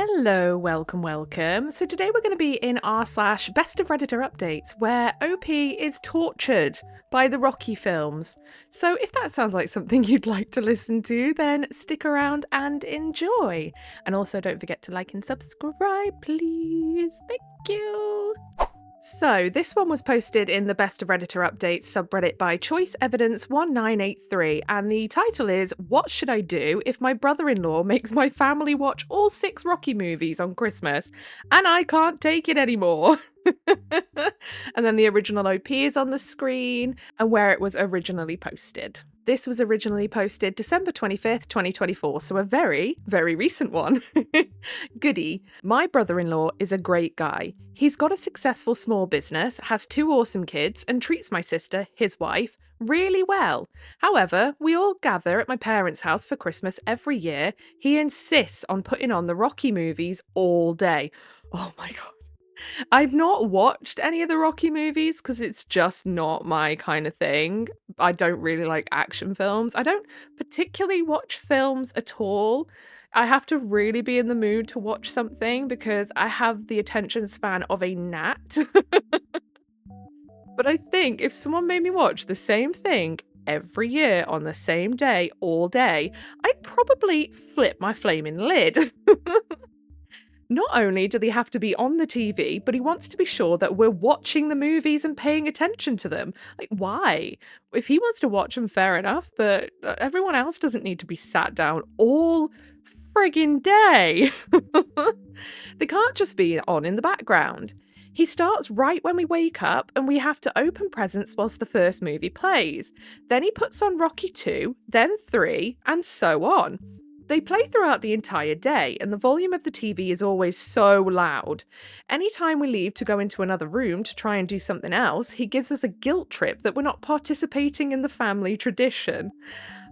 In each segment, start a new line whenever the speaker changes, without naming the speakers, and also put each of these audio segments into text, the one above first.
Hello, welcome. So today we're going to be in r/ Best of Redditor Updates, where OP is tortured by the Rocky films. So if that sounds like something you'd like to listen to, then stick around and enjoy. And also don't forget to like and subscribe, please. Thank you. So, this one was posted in the Best of Redditor Updates subreddit by Choice Evidence 1983, and the title is What Should I Do If My Brother-in-Law Makes My Family Watch All 6 Rocky movies on Christmas and I can't take it anymore? And then the original OP is on the screen and where it was originally posted. This was originally posted December 25th, 2024, so a very, very recent one. Goody. My brother-in-law is a great guy. He's got a successful small business, has 2 awesome kids, and treats my sister, his wife, really well. However, we all gather at my parents' house for Christmas every year. He insists on putting on the Rocky movies all day. Oh my god. I've not watched any of the Rocky movies because it's just not my kind of thing. I don't really like action films. I don't particularly watch films at all. I have to really be in the mood to watch something because I have the attention span of a gnat. But I think if someone made me watch the same thing every year on the same day, all day, I'd probably flip my flaming lid. Not only do they have to be on the TV, but he wants to be sure that we're watching the movies and paying attention to them. Like, why? If he wants to watch them, fair enough, but everyone else doesn't need to be sat down all friggin' day. They can't just be on in the background. He starts right when we wake up and we have to open presents whilst the first movie plays. Then he puts on Rocky 2, then 3, and so on. They play throughout the entire day, and the volume of the TV is always so loud. Anytime we leave to go into another room to try and do something else, he gives us a guilt trip that we're not participating in the family tradition.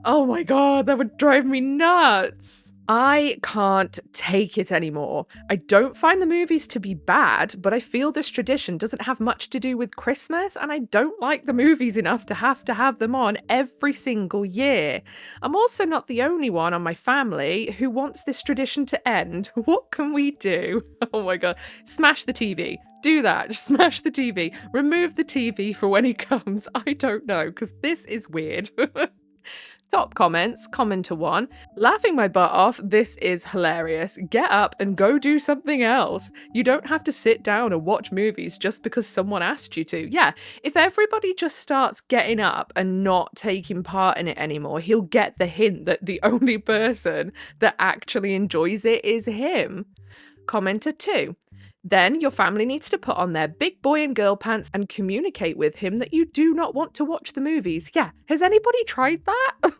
Oh my god, that would drive me nuts! I can't take it anymore. I don't find the movies to be bad, but I feel this tradition doesn't have much to do with Christmas, and I don't like the movies enough to have them on every single year. I'm also not the only one on my family who wants this tradition to end. What can we do? Oh my god. Smash the TV. Do that. Just smash the TV. Remove the TV for when he comes. I don't know, because this is weird. Top comments, commenter 1. Laughing my butt off, this is hilarious. Get up and go do something else. You don't have to sit down and watch movies just because someone asked you to. Yeah, if everybody just starts getting up and not taking part in it anymore, he'll get the hint that the only person that actually enjoys it is him. Commenter 2. Then your family needs to put on their big boy and girl pants and communicate with him that you do not want to watch the movies. Yeah, has anybody tried that?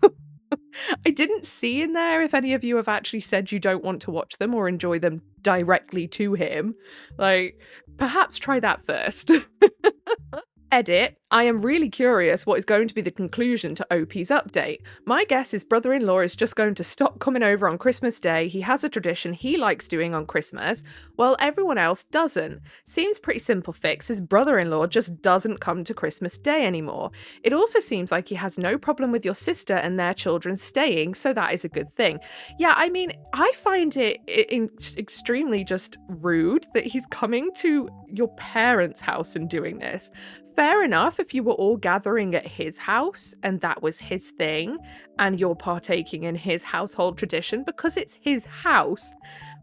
I didn't see in there if any of you have actually said you don't want to watch them or enjoy them directly to him. Like, perhaps try that first. Edit. I am really curious what is going to be the conclusion to OP's update. My guess is brother-in-law is just going to stop coming over on Christmas Day. He has a tradition he likes doing on Christmas, while everyone else doesn't. Seems pretty simple fix. His brother-in-law just doesn't come to Christmas Day anymore. It also seems like he has no problem with your sister and their children staying, so that is a good thing. Yeah, I mean, I find it extremely just rude that he's coming to your parents' house and doing this. Fair enough if you were all gathering at his house and that was his thing and you're partaking in his household tradition because it's his house.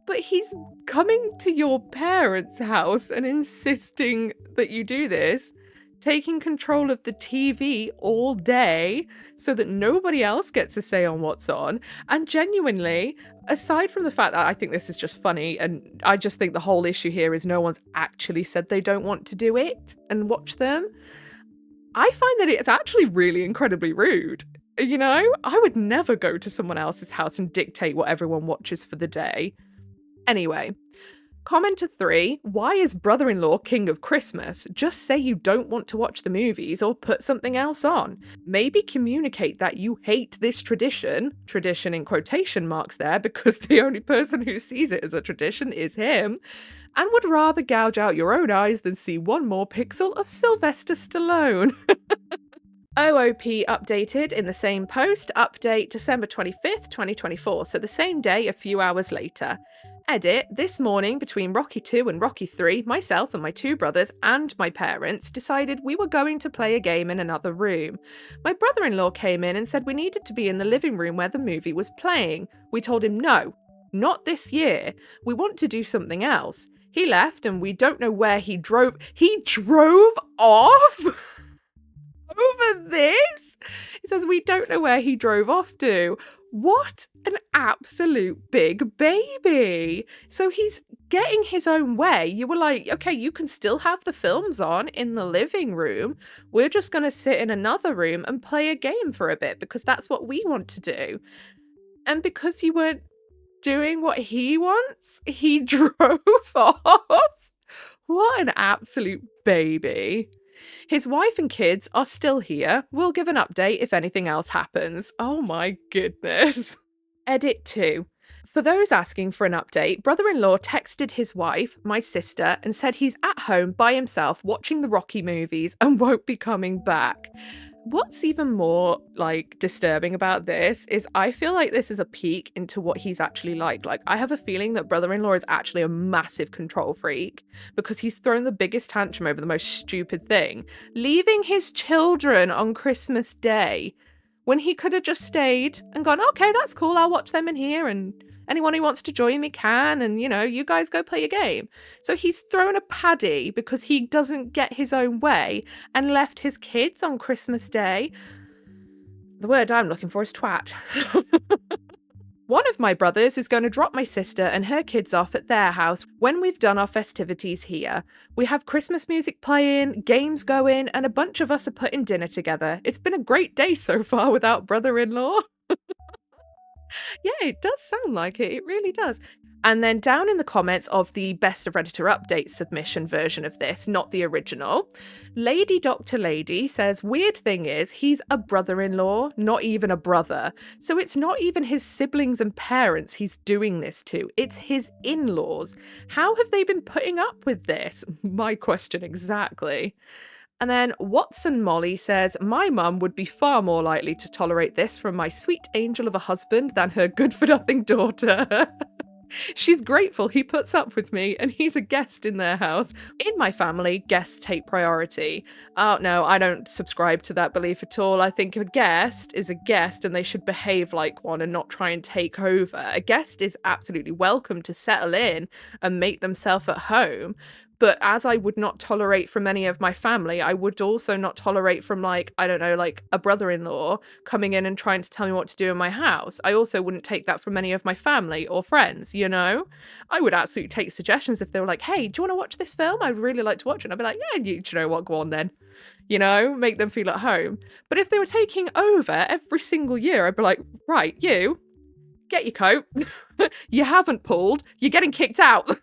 But he's coming to your parents' house and insisting that you do this, taking control of the TV all day so that nobody else gets a say on what's on. And genuinely, aside from the fact that I think this is just funny, and I just think the whole issue here is no one's actually said they don't want to do it and watch them, I find that it's actually really incredibly rude. You know, I would never go to someone else's house and dictate what everyone watches for the day. Anyway. Commenter 3, why is brother-in-law king of Christmas? Just say you don't want to watch the movies or put something else on. Maybe communicate that you hate this tradition in quotation marks there because the only person who sees it as a tradition is him, and would rather gouge out your own eyes than see one more pixel of Sylvester Stallone. OOP updated in the same post, update December 25th, 2024, so the same day a few hours later. Edit, this morning between Rocky 2 and Rocky 3, myself and my two brothers and my parents decided we were going to play a game in another room. My brother-in-law came in and said we needed to be in the living room where the movie was playing. We told him no, not this year. We want to do something else. He left and we don't know where he drove. He drove off? Over this? He says we don't know where he drove off to. What an absolute big baby. So he's getting his own way. You were like, okay, you can still have the films on in the living room. We're just going to sit in another room and play a game for a bit because that's what we want to do. And because you weren't doing what he wants, he drove off. What an absolute baby. His wife and kids are still here. We'll give an update if anything else happens. Oh my goodness. Edit 2. For those asking for an update, brother-in-law texted his wife, my sister, and said he's at home by himself watching the Rocky movies and won't be coming back. What's even more, disturbing about this is I feel like this is a peek into what he's actually like. I have a feeling that brother-in-law is actually a massive control freak because he's thrown the biggest tantrum over the most stupid thing, leaving his children on Christmas Day when he could have just stayed and gone, okay, that's cool, I'll watch them in here and anyone who wants to join me can, and, you guys go play a game. So he's thrown a paddy because he doesn't get his own way and left his kids on Christmas Day. The word I'm looking for is twat. One of my brothers is going to drop my sister and her kids off at their house when we've done our festivities here. We have Christmas music playing, games going, and a bunch of us are putting dinner together. It's been a great day so far without brother-in-law. Yeah, it does sound like it. It really does. And then down in the comments of the Best of Redditor Updates submission version of this, not the original, Lady Dr. Lady says, weird thing is, he's a brother-in-law, not even a brother. So it's not even his siblings and parents he's doing this to. It's his in-laws. How have they been putting up with this? My question exactly. And then Watson Molly says, my mum would be far more likely to tolerate this from my sweet angel of a husband than her good-for-nothing daughter. She's grateful he puts up with me and he's a guest in their house. In my family, guests take priority. Oh, no, I don't subscribe to that belief at all. I think a guest is a guest and they should behave like one and not try and take over. A guest is absolutely welcome to settle in and make themselves at home. But as I would not tolerate from any of my family, I would also not tolerate from, a brother-in-law coming in and trying to tell me what to do in my house. I also wouldn't take that from any of my family or friends, I would absolutely take suggestions if they were like, hey, do you want to watch this film? I'd really like to watch it. And I'd be like, yeah, do you know what? Go on then. Make them feel at home. But if they were taking over every single year, I'd be like, right, you, get your coat. You haven't pulled. You're getting kicked out.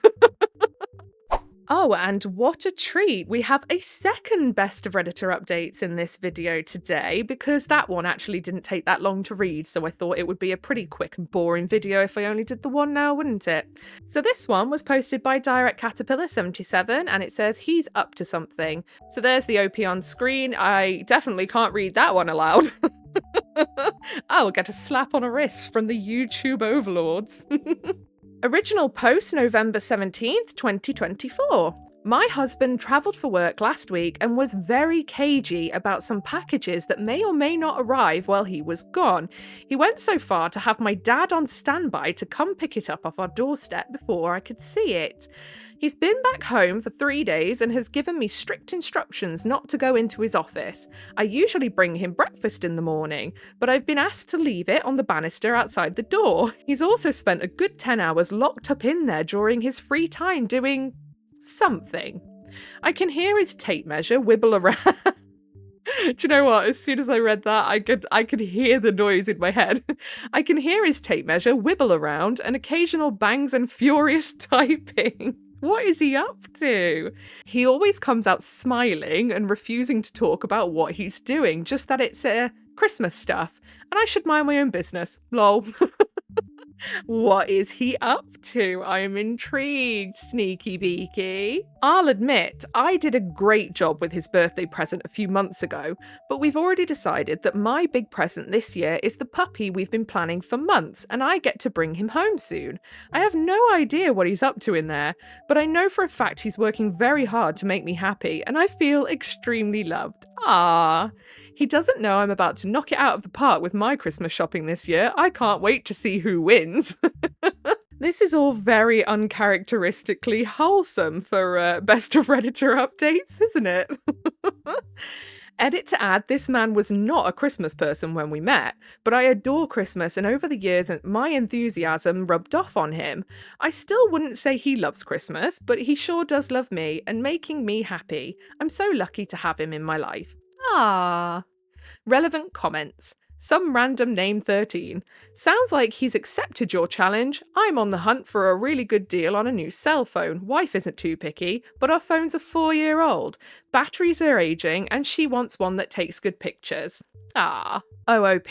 Oh, and what a treat. We have a second Best of Redditor Updates in this video today because that one actually didn't take that long to read, so I thought it would be a pretty quick and boring video if I only did the one now, wouldn't it? So this one was posted by Direct Caterpillar 77 and it says he's up to something. So there's the OP on screen. I definitely can't read that one aloud. I'll get a slap on a wrist from the YouTube overlords. Original post November 17th, 2024. My husband travelled for work last week and was very cagey about some packages that may or may not arrive while he was gone. He went so far to have my dad on standby to come pick it up off our doorstep before I could see it. He's been back home for 3 days and has given me strict instructions not to go into his office. I usually bring him breakfast in the morning, but I've been asked to leave it on the banister outside the door. He's also spent a good 10 hours locked up in there during his free time doing something. I can hear his tape measure wibble around. Do you know what? As soon as I read that, I could hear the noise in my head. I can hear his tape measure wibble around and occasional bangs and furious typing. What is he up to? He always comes out smiling and refusing to talk about what he's doing, just that it's Christmas stuff. And I should mind my own business. Lol. What is he up to? I am intrigued, sneaky beaky. I'll admit, I did a great job with his birthday present a few months ago, but we've already decided that my big present this year is the puppy we've been planning for months, and I get to bring him home soon. I have no idea what he's up to in there, but I know for a fact he's working very hard to make me happy, and I feel extremely loved. Ah. He doesn't know I'm about to knock it out of the park with my Christmas shopping this year. I can't wait to see who wins. This is all very uncharacteristically wholesome for Best of Redditor updates, isn't it? Edit to add, this man was not a Christmas person when we met, but I adore Christmas, and over the years my enthusiasm rubbed off on him. I still wouldn't say he loves Christmas, but he sure does love me and making me happy. I'm so lucky to have him in my life. Ah. Relevant comments. Some random name 13. Sounds like he's accepted your challenge. I'm on the hunt for a really good deal on a new cell phone. Wife isn't too picky, but our phone's a 4-year-old. Batteries are aging, and she wants one that takes good pictures. Ah. OOP.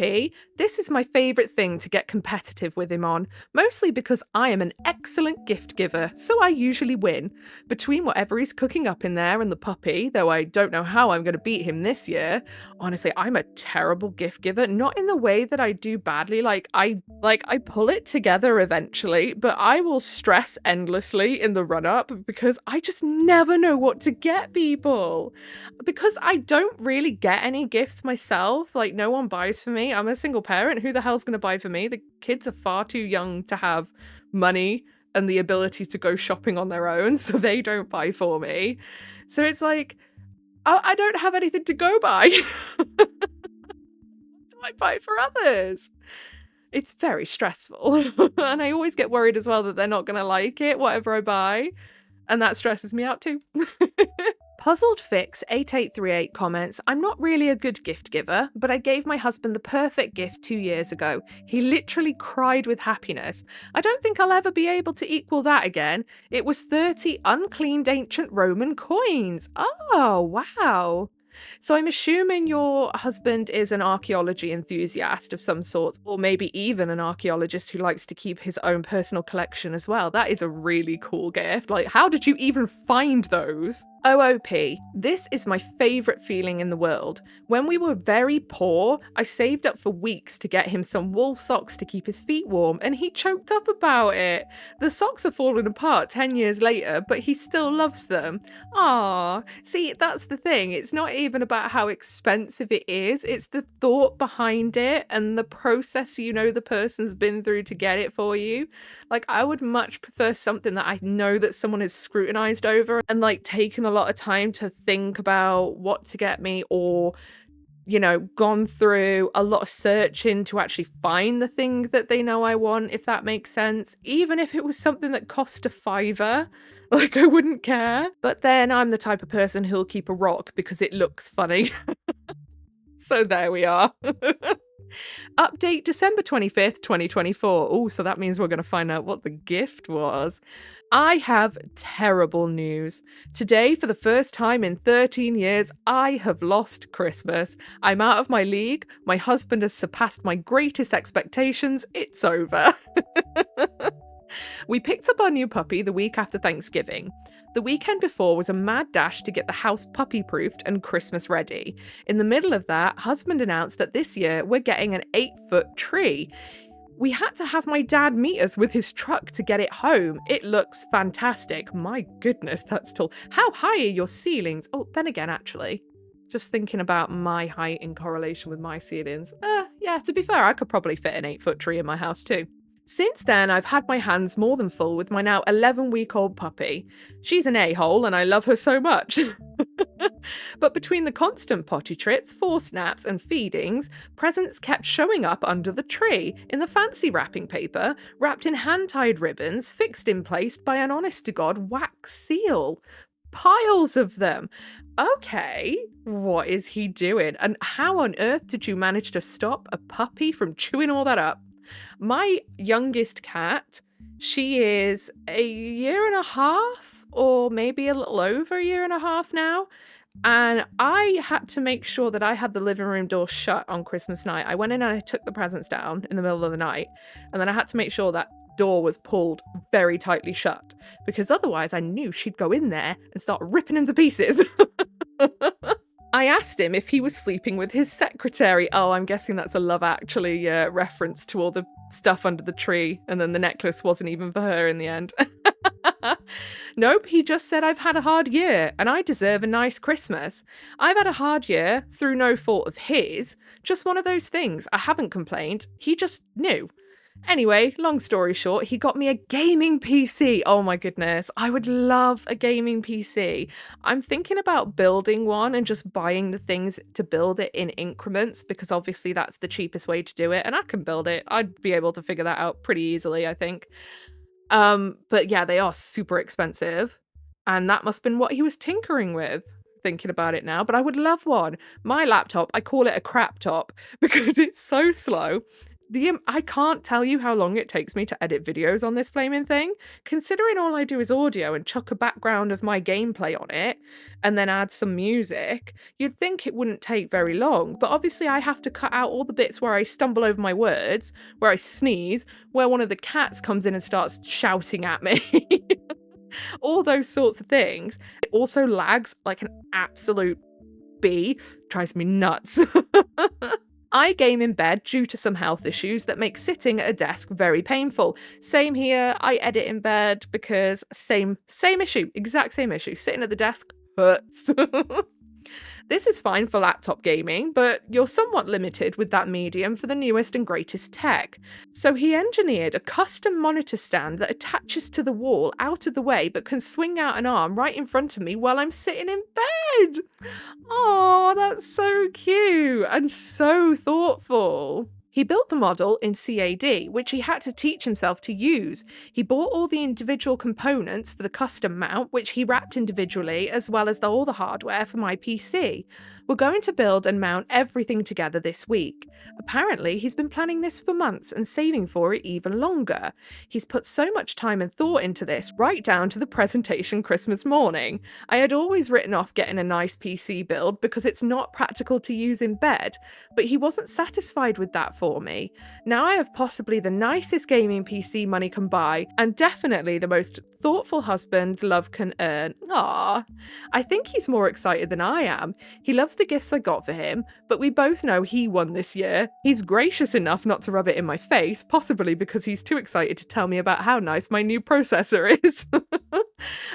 This is my favourite thing to get competitive with him on, mostly because I am an excellent gift giver, so I usually win. Between whatever he's cooking up in there and the puppy, though I don't know how I'm going to beat him this year, honestly, I'm a terrible gift giver, not in the way that I do badly, I pull it together eventually, but I will stress endlessly in the run-up because I just never know what to get people. Because I don't really get any gifts myself, like no one buys for me. I'm a single parent. Who the hell's going to buy for me? The kids are far too young to have money and the ability to go shopping on their own, so they don't buy for me. So it's like, I don't have anything to go by. What do I buy for others? It's very stressful. And I always get worried as well that they're not going to like it, whatever I buy. And that stresses me out too. Puzzled Fix 8838 comments, I'm not really a good gift giver, but I gave my husband the perfect gift 2 years ago. He literally cried with happiness. I don't think I'll ever be able to equal that again. It was 30 uncleaned ancient Roman coins. Oh, wow. So I'm assuming your husband is an archaeology enthusiast of some sort, or maybe even an archaeologist who likes to keep his own personal collection as well. That is a really cool gift. Like, how did you even find those? OOP. This is my favourite feeling in the world. When we were very poor, I saved up for weeks to get him some wool socks to keep his feet warm, and he choked up about it. The socks are falling apart 10 years later, but he still loves them. Ah, see, that's the thing. It's not even about how expensive it is. It's the thought behind it and the process the person's been through to get it for you. Like, I would much prefer something that I know that someone has scrutinized over and like taken a lot of time to think about what to get me, or gone through a lot of searching to actually find the thing that they know I want, if that makes sense. Even if it was something that cost a fiver, like, I wouldn't care. But then I'm the type of person who'll keep a rock because it looks funny. So there we are. Update December 25th, 2024. Oh, so that means we're going to find out what the gift was. I have terrible news. Today, for the first time in 13 years, I have lost Christmas. I'm out of my league. My husband has surpassed my greatest expectations. It's over. We picked up our new puppy the week after Thanksgiving. The weekend before was a mad dash to get the house puppy-proofed and Christmas ready. In the middle of that, husband announced that this year we're getting an 8-foot tree. We had to have my dad meet us with his truck to get it home. It looks fantastic. My goodness, that's tall. How high are your ceilings? Oh, then again, actually, just thinking about my height in correlation with my ceilings. Yeah, to be fair, I could probably fit an 8-foot tree in my house too. Since then, I've had my hands more than full with my now 11-week-old puppy. She's an a-hole and I love her so much. But between the constant potty trips, forced naps and feedings, presents kept showing up under the tree, in the fancy wrapping paper, wrapped in hand-tied ribbons, fixed in place by an honest-to-God wax seal. Piles of them. Okay, what is he doing? And how on earth did you manage to stop a puppy from chewing all that up? My youngest cat, she is a year and a half, or maybe a little over a year and a half now. And I had to make sure that I had the living room door shut on Christmas night. I went in and I took the presents down in the middle of the night, and then I had to make sure that door was pulled very tightly shut, because otherwise I knew she'd go in there and start ripping him to pieces. I asked him if he was sleeping with his secretary. Oh, I'm guessing that's a Love Actually reference to all the stuff under the tree, and then the necklace wasn't even for her in the end. Nope, he just said I've had a hard year and I deserve a nice Christmas. I've had a hard year through no fault of his, just one of those things. I haven't complained, he just knew. Anyway, long story short, he got me a gaming PC. Oh my goodness, I would love a gaming PC. I'm thinking about building one and just buying the things to build it in increments, because obviously that's the cheapest way to do it, and I can build it. I'd be able to figure that out pretty easily, I think. But yeah, they are super expensive, and that must have been what he was tinkering with, thinking about it now, but I would love one. My laptop, I call it a crap top because it's so slow. I can't tell you how long it takes me to edit videos on this flaming thing, considering all I do is audio and chuck a background of my gameplay on it and then add some music. You'd think it wouldn't take very long, but obviously I have to cut out all the bits where I stumble over my words, where I sneeze, where one of the cats comes in and starts shouting at me. All those sorts of things. It also lags like an absolute bee, drives me nuts. I game in bed due to some health issues that make sitting at a desk very painful. Same here, I edit in bed because same issue, exact same issue. Sitting at the desk hurts. This is fine for laptop gaming, but you're somewhat limited with that medium for the newest and greatest tech. So he engineered a custom monitor stand that attaches to the wall out of the way but can swing out an arm right in front of me while I'm sitting in bed. Oh, that's so cute and so thoughtful. He built the model in CAD, which he had to teach himself to use. He bought all the individual components for the custom mount, which he wrapped individually, as well as all the hardware for my PC. We're going to build and mount everything together this week. Apparently, he's been planning this for months and saving for it even longer. He's put so much time and thought into this, right down to the presentation Christmas morning. I had always written off getting a nice PC build because it's not practical to use in bed, but he wasn't satisfied with that for me. Now I have possibly the nicest gaming PC money can buy, and definitely the most thoughtful husband love can earn. Aww. I think he's more excited than I am. He loves the gifts I got for him, but we both know he won this year. He's gracious enough not to rub it in my face, possibly because he's too excited to tell me about how nice my new processor is.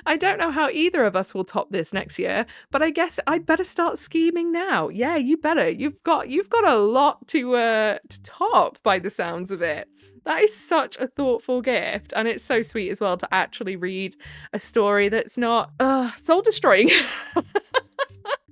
I don't know how either of us will top this next year, but I guess I'd better start scheming now. Yeah, you better. You've got a lot to top by the sounds of it. That is such a thoughtful gift, and it's so sweet as well to actually read a story that's not soul destroying.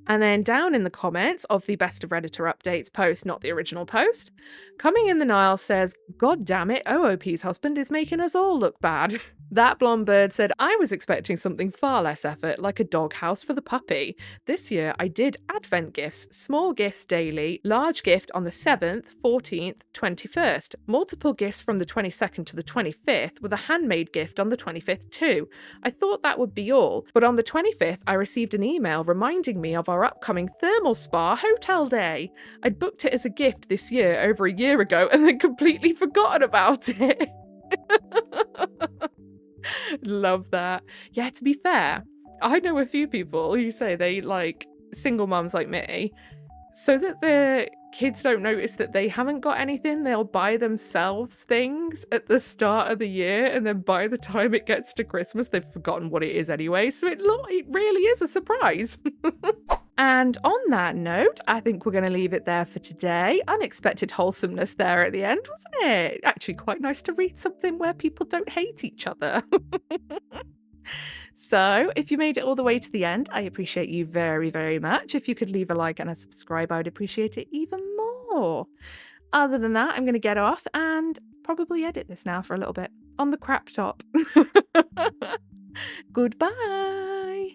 And then down in the comments of the Best of Redditor Updates post, not the original post, Coming in the Nile says, "God damn it, OOP's husband is making us all look bad." That blonde bird said, "I was expecting something far less effort, like a doghouse for the puppy. This year I did advent gifts, small gifts daily, large gift on the 7th, 14th, 21st, multiple gifts from the 22nd to the 25th, with a handmade gift on the 25th too. I thought that would be all, but on the 25th I received an email reminding me of our upcoming thermal spa hotel day. I'd booked it as a gift this year over a year ago and then completely forgotten about it." Love that. Yeah, to be fair, I know a few people who say they like single mums like me, so that their kids don't notice that they haven't got anything, they'll buy themselves things at the start of the year, and then by the time it gets to Christmas, they've forgotten what it is anyway, so it really is a surprise. And on that note, I think we're going to leave it there for today. Unexpected wholesomeness there at the end, wasn't it? Actually, quite nice to read something where people don't hate each other. So, if you made it all the way to the end, I appreciate you very, very much. If you could leave a like and a subscribe, I would appreciate it even more. Other than that, I'm going to get off and probably edit this now for a little bit on the crap top. Goodbye.